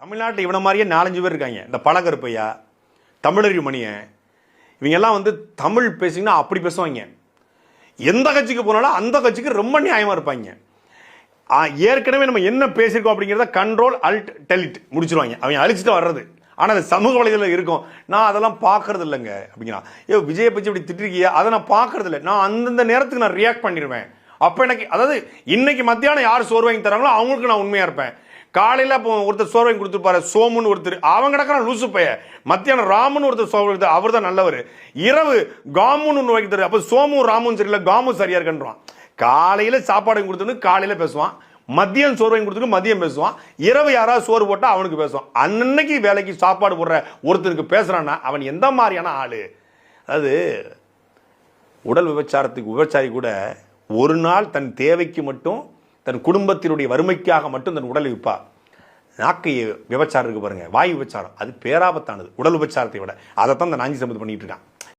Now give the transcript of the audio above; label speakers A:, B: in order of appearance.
A: தமிழ்நாட்டில் இவனை மாதிரியே 4-5 பேர் இருக்காங்க. இந்த பழகருப்பையா, தமிழறி மணியன், இவங்கெல்லாம் வந்து தமிழ் பேசிங்கன்னா அப்படி பேசுவாங்க. எந்த கட்சிக்கு போனாலும் அந்த கட்சிக்கு ரொம்ப நியாயமாக இருப்பாங்க. ஏற்கனவே நம்ம என்ன பேசியிருக்கோம் அப்படிங்கிறத கண்ட்ரோல் அல்ட் டெலிட் முடிச்சிருவாங்க. அவங்க அழிச்சிட்டு வர்றது. ஆனால் அது சமூக வலைதளம் இருக்கும். நான் அதெல்லாம் பார்க்கறது இல்லைங்க அப்படிங்கிறான். விஜயை பற்றி இப்படி திட்டிருக்கியா, அதை நான் பார்க்கறது இல்லை. நான் அந்தந்த நேரத்துக்கு நான் ரியாக்ட் பண்ணிடுவேன். அப்போ எனக்கு அதாவது இன்னைக்கு மத்தியானம் யார் சோறு வாங்கி தராங்களோ அவங்களுக்கு நான் உண்மையாக இருப்பேன். காலையில் இப்போ ஒருத்தர் சோறு வாங்கி கொடுத்துருப்பாரு, சோமுன்னு ஒருத்தர், அவன் கிடக்கிறான் லூசு பைய. மத்தியானம் ராமுன்னு ஒருத்தர் சோறு கொடுத்தார், அவர் தான் நல்லவர். இரவு காமுன்னு ஒன்று வாங்கி தரு, அப்போ சோமும் ராமும் சரியில்லை, காமும் சரியா இருக்குன்றான். காலையில் சாப்பாடு கொடுத்துன்னு காலையில் பேசுவான், மதியம் சோறு வாங்கி கொடுத்துட்டு மதியம் பேசுவான், இரவு யாராவது சோறு போட்டால் அவனுக்கு பேசுவான். அன்னைக்கு வேலைக்கு சாப்பாடு போடுற ஒருத்தருக்கு பேசுறான்னா அவன் எந்த மாதிரியான ஆளு? அதாவது உடல் விபச்சாரத்துக்கு விபச்சாரி கூட ஒரு நாள் தன் தேவைக்கு மட்டும், தன் குடும்பத்தினுடைய வறுமைக்காக மட்டும் தன் உடலை விற்பா. நாக்கு விபச்சாரம் இருக்கு பாருங்க, வாய் விபச்சாரம், அது பேராபத்தானது உடல் விபச்சாரத்தை விட. அதைத்தான் இந்த நாஞ்சி சம்பந்தம் பண்ணிட்டு இருக்கான்.